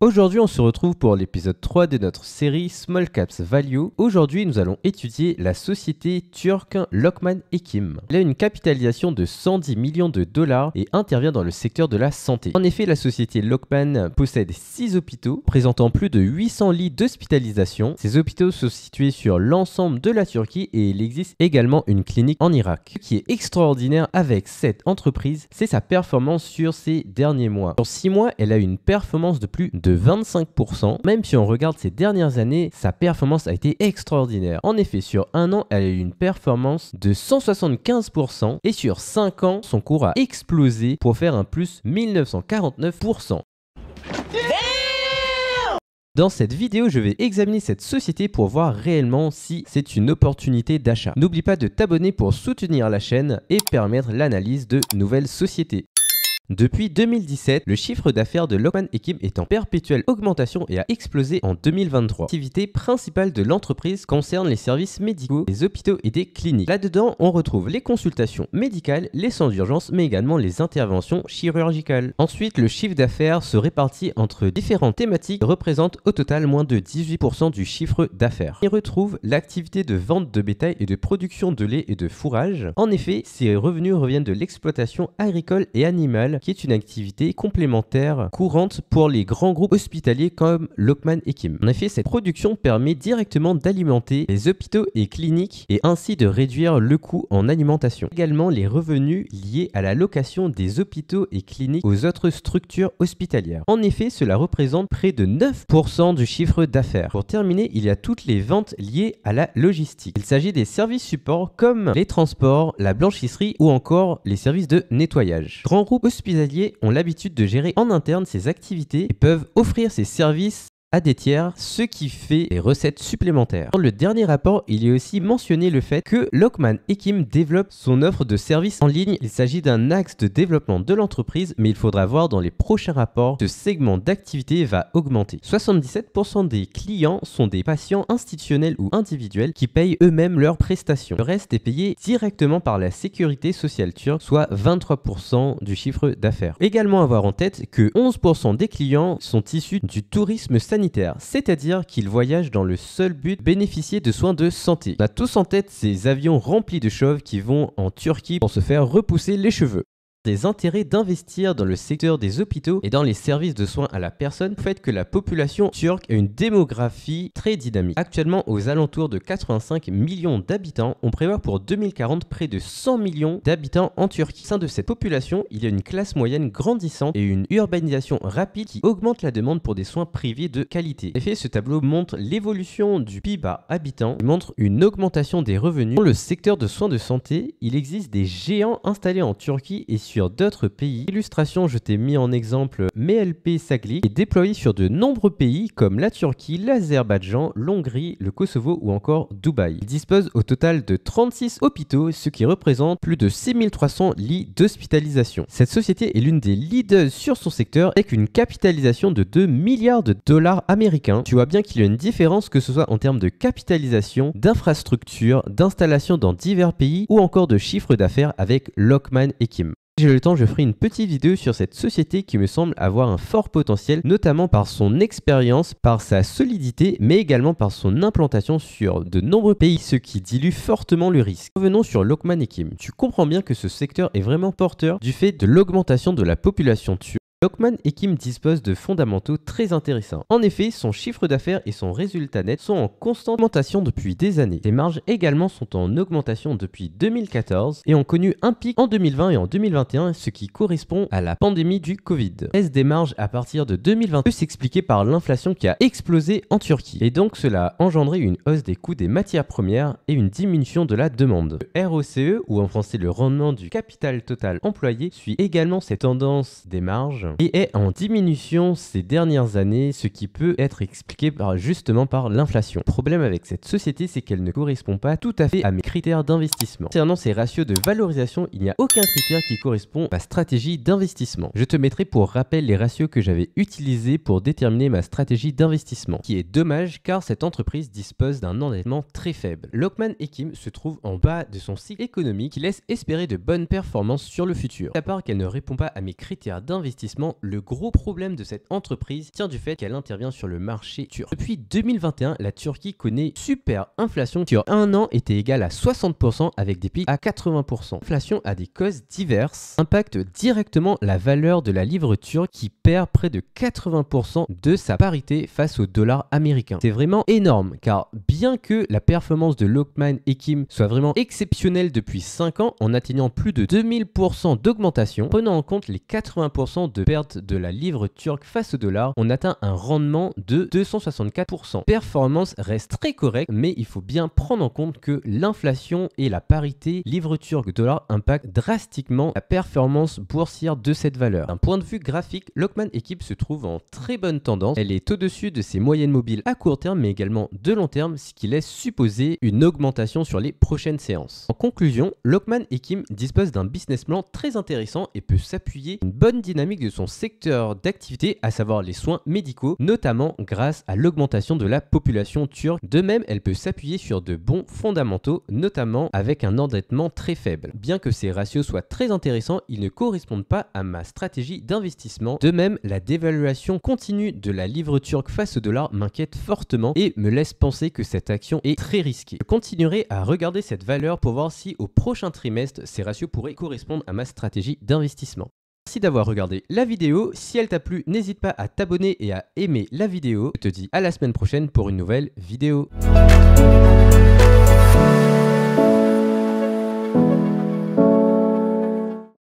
Aujourd'hui, on se retrouve pour l'épisode 3 de notre série Small Caps Value. Aujourd'hui, nous allons étudier la société turque Lokman Hekim. Elle a une capitalisation de 110 millions de dollars et intervient dans le secteur de la santé. En effet, la société Lokman possède 6 hôpitaux présentant plus de 800 lits d'hospitalisation. Ces hôpitaux sont situés sur l'ensemble de la Turquie et il existe également une clinique en Irak. Ce qui est extraordinaire avec cette entreprise, c'est sa performance sur ces derniers mois. Sur 6 mois, elle a une performance de plus de 25%. Même si on regarde ces dernières années, sa performance a été extraordinaire. En effet, sur un an, elle a eu une performance de 175% et sur 5 ans, son cours a explosé pour faire un plus 1949%. Dans cette vidéo, je vais examiner cette société pour voir réellement si c'est une opportunité d'achat. N'oublie pas de t'abonner pour soutenir la chaîne et permettre l'analyse de nouvelles sociétés. Depuis 2017, le chiffre d'affaires de Lokman Hekim est en perpétuelle augmentation et a explosé en 2023. L'activité principale de l'entreprise concerne les services médicaux, les hôpitaux et des cliniques. Là-dedans, on retrouve les consultations médicales, les soins d'urgence, mais également les interventions chirurgicales. Ensuite, le chiffre d'affaires se répartit entre différentes thématiques et représente au total moins de 18% du chiffre d'affaires. On y retrouve l'activité de vente de bétail et de production de lait et de fourrage. En effet, ces revenus reviennent de l'exploitation agricole et animale, qui est une activité complémentaire courante pour les grands groupes hospitaliers comme Lokman Hekim. En effet, cette production permet directement d'alimenter les hôpitaux et cliniques et ainsi de réduire le coût en alimentation. Également les revenus liés à la location des hôpitaux et cliniques aux autres structures hospitalières. En effet, cela représente près de 9% du chiffre d'affaires. Pour terminer, il y a toutes les ventes liées à la logistique. Il s'agit des services supports comme les transports, la blanchisserie ou encore les services de nettoyage. Grands groupes hospitaliers ont l'habitude de gérer en interne ces activités et peuvent offrir ces services à des tiers, ce qui fait des recettes supplémentaires. Dans le dernier rapport, il est aussi mentionné le fait que Lokman Hekim développe son offre de services en ligne. Il s'agit d'un axe de développement de l'entreprise, mais il faudra voir dans les prochains rapports que ce segment d'activité va augmenter. 77% des clients sont des patients institutionnels ou individuels qui payent eux-mêmes leurs prestations. Le reste est payé directement par la sécurité sociale turque, soit 23% du chiffre d'affaires. Également avoir en tête que 11% des clients sont issus du tourisme sanitaire, c'est-à-dire qu'ils voyagent dans le seul but de bénéficier de soins de santé. On a tous en tête ces avions remplis de chauves qui vont en Turquie pour se faire repousser les cheveux. Des intérêts d'investir dans le secteur des hôpitaux et dans les services de soins à la personne fait que la population turque a une démographie très dynamique. Actuellement, aux alentours de 85 millions d'habitants, on prévoit pour 2040 près de 100 millions d'habitants en Turquie. Au sein de cette population, il y a une classe moyenne grandissante et une urbanisation rapide qui augmente la demande pour des soins privés de qualité. En effet, ce tableau montre l'évolution du PIB par habitant et montre une augmentation des revenus. Dans le secteur de soins de santé, il existe des géants installés en Turquie et sur d'autres pays. Illustration, je t'ai mis en exemple MLP Saglik, qui est déployé sur de nombreux pays comme la Turquie, l'Azerbaïdjan, l'Hongrie, le Kosovo ou encore Dubaï. Il dispose au total de 36 hôpitaux, ce qui représente plus de 6300 lits d'hospitalisation. Cette société est l'une des leaders sur son secteur avec une capitalisation de 2 milliards de dollars américains. Tu vois bien qu'il y a une différence que ce soit en termes de capitalisation, d'infrastructures, d'installation dans divers pays ou encore de chiffre d'affaires avec Lokman Hekim. Si j'ai le temps, je ferai une petite vidéo sur cette société qui me semble avoir un fort potentiel, notamment par son expérience, par sa solidité, mais également par son implantation sur de nombreux pays, ce qui dilue fortement le risque. Revenons sur Lokman Hekim. Tu comprends bien que ce secteur est vraiment porteur du fait de l'augmentation de la population turque. Lokman Hekim dispose de fondamentaux très intéressants. En effet, son chiffre d'affaires et son résultat net sont en constante augmentation depuis des années. Ses marges également sont en augmentation depuis 2014 et ont connu un pic en 2020 et en 2021, ce qui correspond à la pandémie du Covid. La baisse des marges à partir de 2020 peut s'expliquer par l'inflation qui a explosé en Turquie. Et donc cela a engendré une hausse des coûts des matières premières et une diminution de la demande. Le ROCE, ou en français le rendement du capital total employé, suit également cette tendance des marges et est en diminution ces dernières années, ce qui peut être expliqué justement par l'inflation. Le problème avec cette société, c'est qu'elle ne correspond pas tout à fait à mes critères d'investissement. Concernant ces ratios de valorisation, il n'y a aucun critère qui correspond à ma stratégie d'investissement. Je te mettrai pour rappel les ratios que j'avais utilisés pour déterminer ma stratégie d'investissement, qui est dommage car cette entreprise dispose d'un endettement très faible. Lokman Hekim se trouve en bas de son cycle économique qui laisse espérer de bonnes performances sur le futur. À part qu'elle ne répond pas à mes critères d'investissement, d'investissement, le gros problème de cette entreprise tient du fait qu'elle intervient sur le marché turc. Depuis 2021, la Turquie connaît super inflation qui en un an était égale à 60% avec des pics à 80%. L'inflation a des causes diverses, impacte directement la valeur de la livre turque qui perd près de 80% de sa parité face au dollar américain. C'est vraiment énorme car bien que la performance de Lokman Hekim soit vraiment exceptionnelle depuis 5 ans en atteignant plus de 2000% d'augmentation, prenant en compte les 80% de perte de la livre turque face au dollar, on atteint un rendement de 264%. Performance reste très correcte, mais il faut bien prendre en compte que l'inflation et la parité livre turc dollar impactent drastiquement la performance boursière de cette valeur. D'un point de vue graphique, Lokman Hekim se trouve en très bonne tendance. Elle est au-dessus de ses moyennes mobiles à court terme, mais également de long terme, ce qui laisse supposer une augmentation sur les prochaines séances. En conclusion, Lokman Hekim dispose d'un business plan très intéressant et peut s'appuyer sur une bonne dynamique de son secteur d'activité, à savoir les soins médicaux, notamment grâce à l'augmentation de la population turque. De même, elle peut s'appuyer sur de bons fondamentaux, notamment avec un endettement très faible. Bien que ces ratios soient très intéressants, ils ne correspondent pas à ma stratégie d'investissement. De même, la dévaluation continue de la livre turque face au dollar m'inquiète fortement et me laisse penser que cette action est très risquée. Je continuerai à regarder cette valeur pour voir si au prochain trimestre, ces ratios pourraient correspondre à ma stratégie d'investissement. Merci d'avoir regardé la vidéo. Si elle t'a plu, n'hésite pas à t'abonner et à aimer la vidéo. Je te dis à la semaine prochaine pour une nouvelle vidéo.